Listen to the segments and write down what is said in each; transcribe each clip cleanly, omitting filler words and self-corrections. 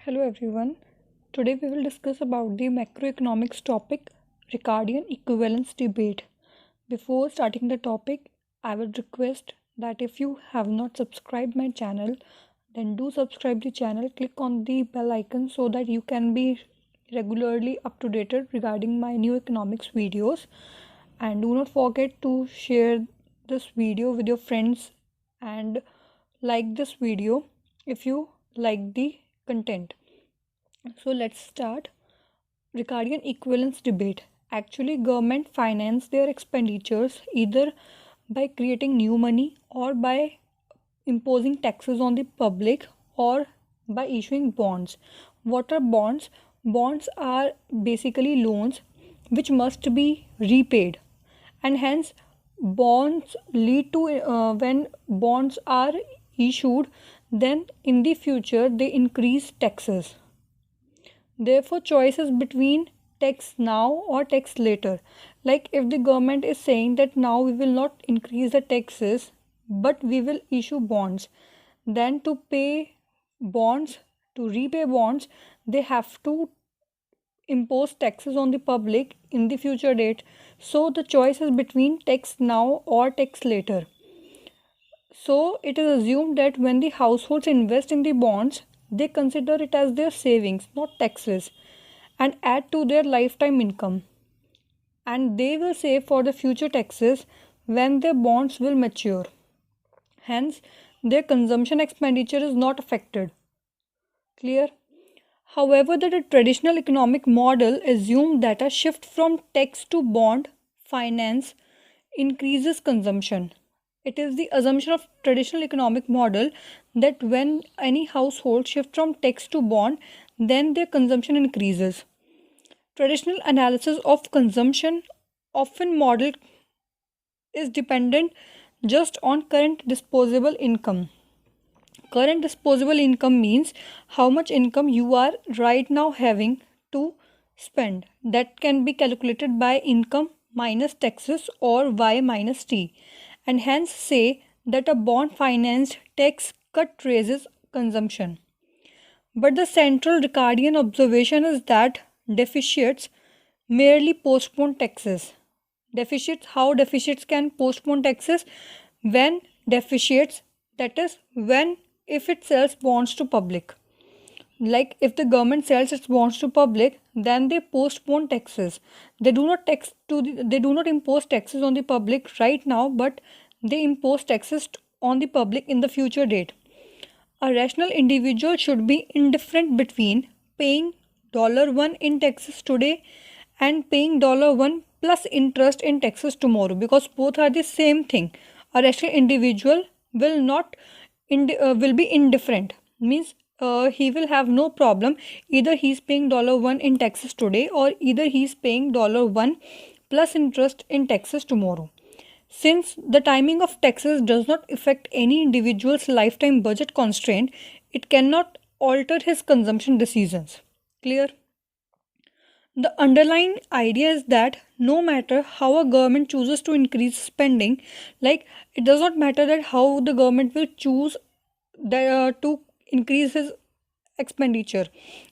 Hello everyone. Today we will discuss about the macroeconomics topic Recardian Equivalence Debate. Before starting the topic, I would request that if you have not subscribed my channel, then do subscribe the channel, click on the bell icon so that you can be regularly up to date regarding my new economics videos, and do not forget to share this video with your friends and like this video if you like the content. So let's start. Recardian equivalence debate. Actually, government finance their expenditures either by creating new money or by imposing taxes on the public or by issuing bonds. What are bonds? Bonds are basically loans which must be repaid, and hence bonds lead to when bonds are issued, then in the future they increase taxes. Therefore, choice is between tax now or tax later. Like if the government is saying that now we will not increase the taxes but we will issue bonds, then to pay bonds, to repay bonds, they have to impose taxes on the public in the future date. So the choice is between tax now or tax later. So it is assumed that when the households invest in the bonds, they consider it as their savings, not taxes, and add to their lifetime income. And they will save for the future taxes when their bonds will mature. Hence, their consumption expenditure is not affected. Clear? However, the traditional economic model assumed that a shift from tax to bond finance increases consumption. It is the assumption of traditional economic model that when any household shift from tax to bond, then their consumption increases. Traditional analysis of consumption often model is dependent just on current disposable income. Current disposable income means how much income you are right now having to spend. That can be calculated by income minus taxes or Y minus T, and hence say that a bond financed tax cut raises consumption. But the central Ricardian observation is that deficits merely postpone taxes. How deficits can postpone taxes? When deficits, that is when if it sells bonds to public. Like if the government sells its bonds to public, then they postpone taxes. They do not impose taxes on the public right now, but they impose taxes on the public in the future date. A rational individual should be indifferent between paying $1 in taxes today and paying $1 plus interest in taxes tomorrow, because both are the same thing. A rational individual will be indifferent, means he will have no problem either he's paying $1 in taxes today or either he's paying $1 plus interest in taxes tomorrow. Since the timing of taxes does not affect any individual's lifetime budget constraint, it cannot alter his consumption decisions. Clear? The underlying idea is that no matter how a government chooses to increase spending, like it does not matter that how the government will choose to increase his expenditure.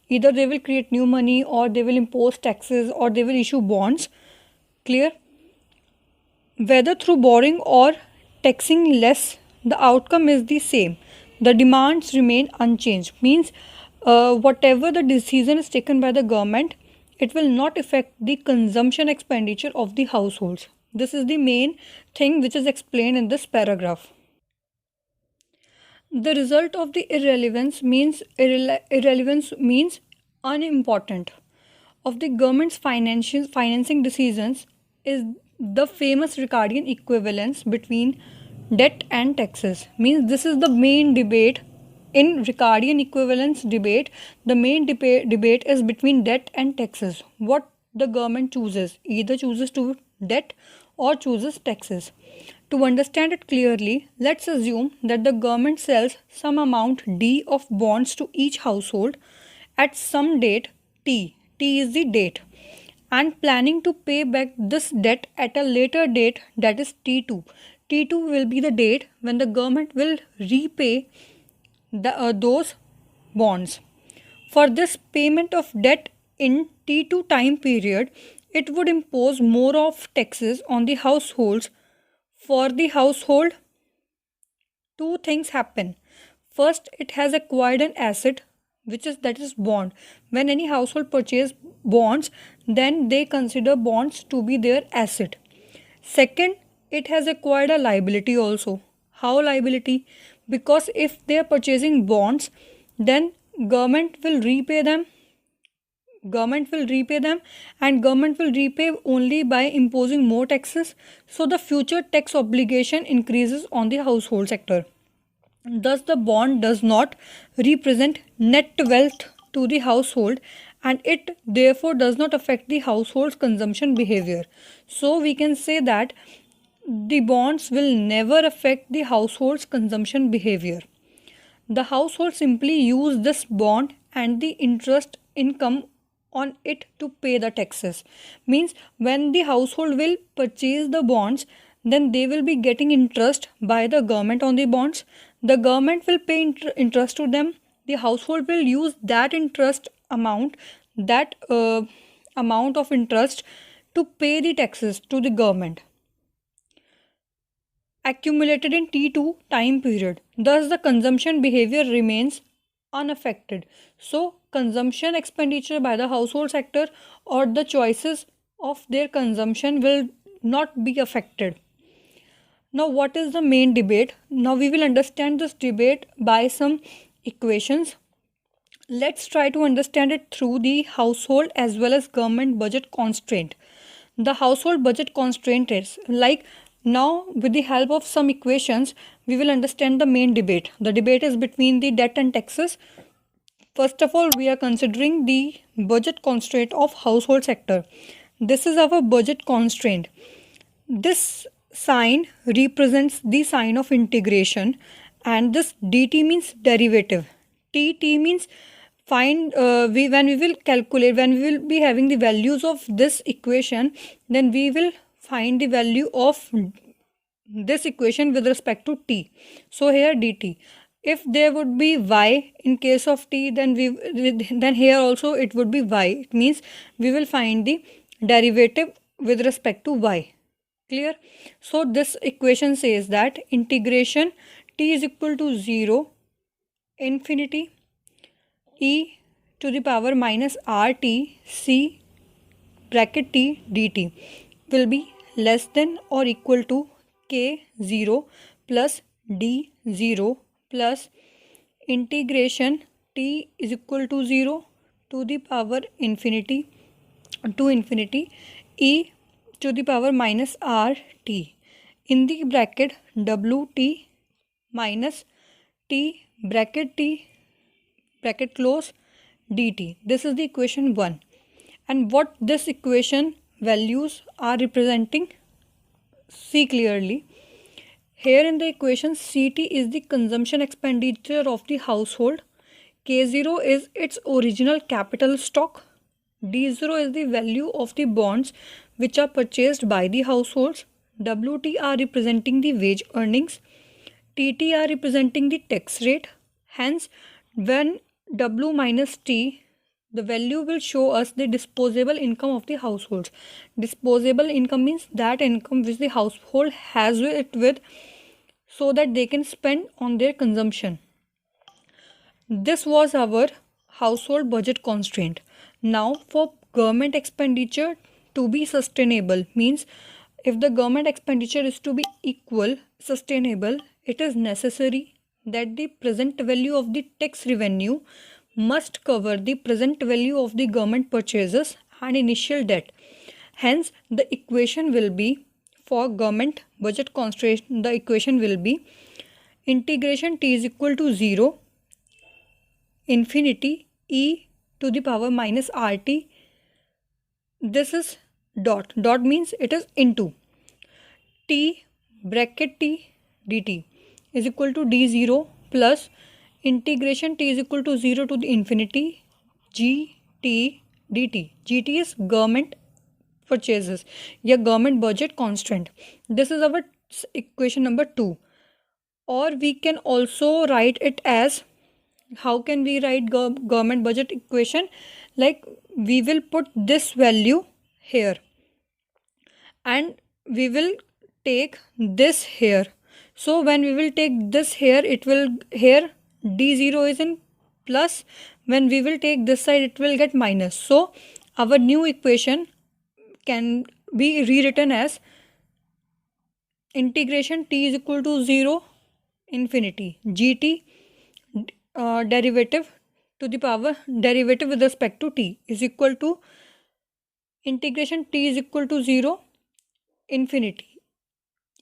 Either they will create new money or they will impose taxes or they will issue bonds. Clear? Whether through borrowing or taxing less, the outcome is the same. The demands remain unchanged. Means whatever the decision is taken by the government, it will not affect the consumption expenditure of the households. This is the main thing which is explained in this paragraph. The result of the irrelevance means unimportant of the government's financing decisions is the famous Ricardian equivalence between debt and taxes. Means this is the main debate in Ricardian equivalence debate. The main debate is between debt and taxes. What the government chooses, either chooses to debt or chooses taxes. To understand it clearly, let's assume that the government sells some amount D of bonds to each household at some date T. T is the date, and planning to pay back this debt at a later date, that is T2. T2 will be the date when the government will repay those bonds. For this payment of debt in T2 time period, it would impose more of taxes on the households. For the household, two things happen. First, it has acquired an asset, which is that is bond. When any household purchase bonds, then they consider bonds to be their asset. Second, it has acquired a liability also. How liability? Because if they are purchasing bonds, then government will repay them. Government will repay them, and government will repay only by imposing more taxes. So the future tax obligation increases on the household sector. Thus, the bond does not represent net wealth to the household, and it therefore does not affect the household's consumption behavior. So, we can say that the bonds will never affect the household's consumption behavior. The household simply use this bond and the interest income on it to pay the taxes. Means when the household will purchase the bonds, then they will be getting interest by the government on the bonds. The government will pay interest to them. The household will use that interest amount, that amount of interest to pay the taxes to the government accumulated in T2 time period. Thus, the consumption behavior remains unaffected. So, consumption expenditure by the household sector or the choices of their consumption will not be affected. Now, what is the main debate? Now, we will understand this debate by some equations. Let's try to understand it through the household as well as government budget constraint. The household budget constraint is like, now with the help of some equations, we will understand the main debate. The debate is between the debt and taxes. First of all, we are considering the budget constraint of household sector. This is our budget constraint. This sign represents the sign of integration, and this dt means derivative. T means find when we will calculate, when we will be having the values of this equation, then we will find the value of this equation with respect to t. So here dt. If there would be y in case of t, then here also it would be y. It means we will find the derivative with respect to y. Clear? So this equation says that integration t is equal to 0 infinity e to the power minus rt c bracket t dt will be less than or equal to k0 plus d0 plus integration t is equal to 0 to the power infinity to infinity e to the power minus rt in the bracket wt minus t bracket close dt. This is the equation 1. And what this equation values are representing, see clearly. Here in the equation, Ct is the consumption expenditure of the household, K0 is its original capital stock, D0 is the value of the bonds which are purchased by the households, Wt are representing the wage earnings, Tt are representing the tax rate. Hence, when W minus T, the value will show us the disposable income of the households. Disposable income means that income which the household has it with, so that they can spend on their consumption. This was our household budget constraint. Now, for government expenditure to be sustainable, means if the government expenditure is to be equal, sustainable, it is necessary that the present value of the tax revenue must cover the present value of the government purchases and initial debt. Hence, the equation will be, for government budget constraint, the equation will be integration t is equal to 0 infinity e to the power minus rt. This is dot means it is into t bracket t dt is equal to d0 plus integration t is equal to 0 to the infinity gt dt. Gt is government purchases, या government budget constant. This is our equation number 2, or we can also write it as How can we write government budget equation? Like, we will put this value here and we will take this here. So when we will take this here, it will here d0 is in plus. When we will take this side, it will get minus. So our new equation can be rewritten as integration t is equal to 0 infinity gt derivative to the power derivative with respect to t is equal to integration t is equal to 0 infinity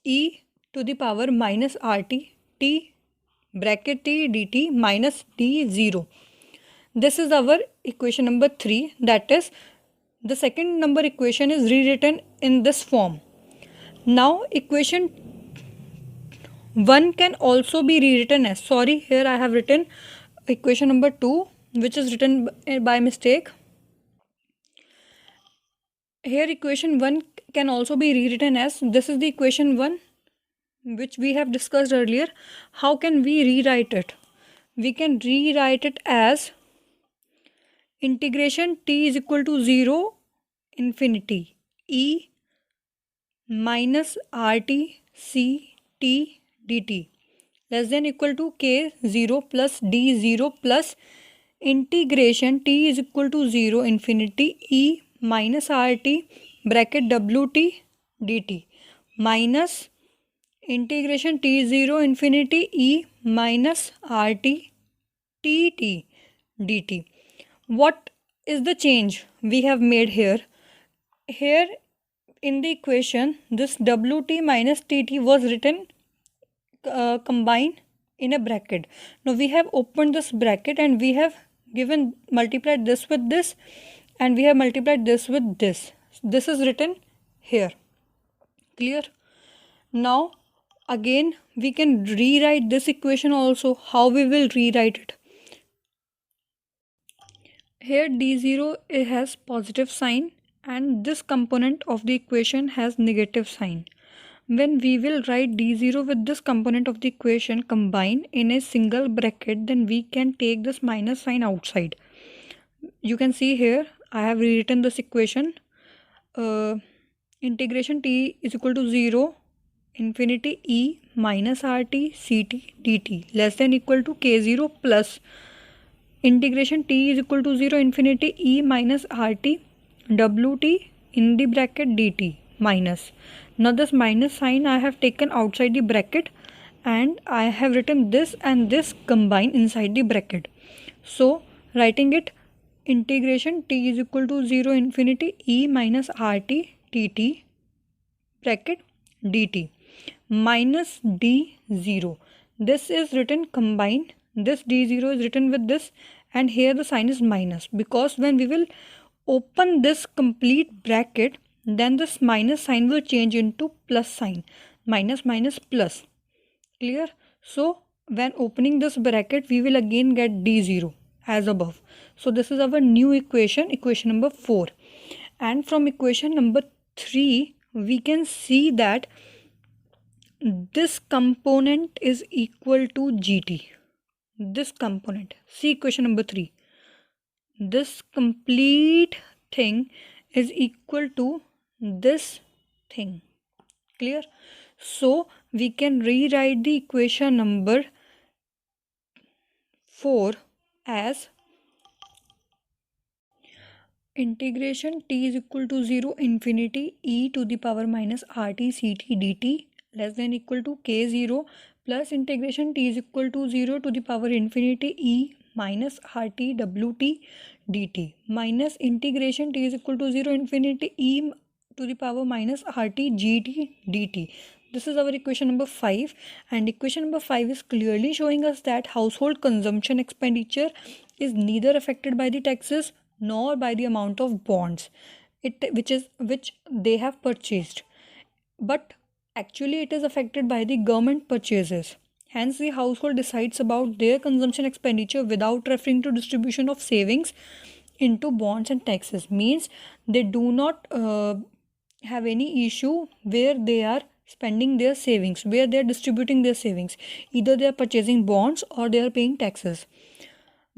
e to the power minus rt t bracket t dt minus d0. This is our equation number 3. That is, the second number equation is rewritten in this form. Now equation 1 can also be rewritten as, sorry, here I have written equation number 2 which is written by mistake. Here equation 1 can also be rewritten as, this is the equation 1 which we have discussed earlier. How can we rewrite it? We can rewrite it as integration t is equal to 0 infinity e minus rt c t dt less than equal to k0 plus d0 plus integration t is equal to 0 infinity e minus rt bracket wt dt minus integration t0 infinity e minus rt tt dt. What is the change we have made here? Here in the equation, this wt minus tt was written combined in a bracket. Now we have opened this bracket and we have multiplied this with this and we have multiplied this with this. This is written here. Clear? Now again we can rewrite this equation also. How we will rewrite it? Here d0 it has positive sign and this component of the equation has negative sign. When we will write d0 with this component of the equation combined in a single bracket, then we can take this minus sign outside. You can see here I have rewritten this equation. Integration t is equal to 0 infinity e minus rt ct dt less than equal to k0 plus integration t is equal to 0 infinity e minus rt wt in the bracket dt minus. Now this minus sign I have taken outside the bracket and I have written this and this combined inside the bracket. So writing it, integration t is equal to 0 infinity e minus rt tt bracket dt minus d0. This is written combined. This d0 is written with this and here the sign is minus because when we will open this complete bracket, then this minus sign will change into plus sign. Minus minus plus. Clear? So when opening this bracket, we will again get d0 as above. So this is our new equation, equation number 4. And from equation number 3, we can see that this component is equal to gt. This component, see equation number 3. This complete thing is equal to this thing. Clear? So we can rewrite the equation number 4 as integration t is equal to 0 infinity e to the power minus rt ct dt less than equal to k0 plus integration t is equal to 0 to the power infinity e minus rt wt dt minus integration t is equal to 0 infinity e to the power minus rt gt dt. This is our equation number 5, and equation number 5 is clearly showing us that household consumption expenditure is neither affected by the taxes nor by the amount of bonds which they have purchased, but actually it is affected by the government purchases. Hence the household decides about their consumption expenditure without referring to distribution of savings into bonds and taxes. Means they do not have any issue where they are spending their savings, where they are distributing their savings. Either they are purchasing bonds or they are paying taxes.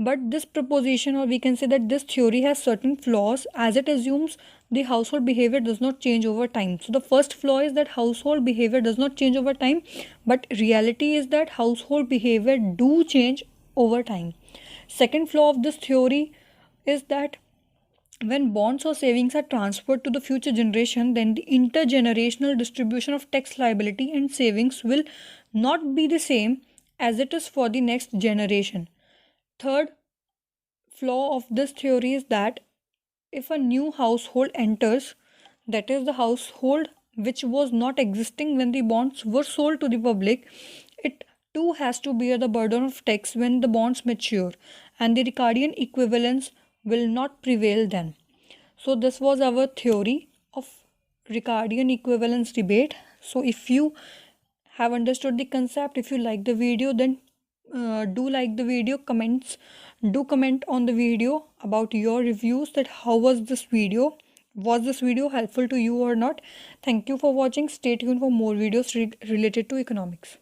But this proposition, or we can say that this theory, has certain flaws as it assumes the household behavior does not change over time. So the first flaw is that household behavior does not change over time, but reality is that household behavior do change over time. Second flaw of this theory is that when bonds or savings are transferred to the future generation, then the intergenerational distribution of tax liability and savings will not be the same as it is for the next generation. Third flaw of this theory is that if a new household enters, that is the household which was not existing when the bonds were sold to the public, it too has to bear the burden of tax when the bonds mature, and the Ricardian equivalence will not prevail then. So this was our theory of Ricardian equivalence debate. So if you have understood the concept, if you like the video, then do like the video, do comment on the video about your reviews, that how was this video, was this video helpful to you or not. Thank you for watching. Stay tuned for more videos related to economics.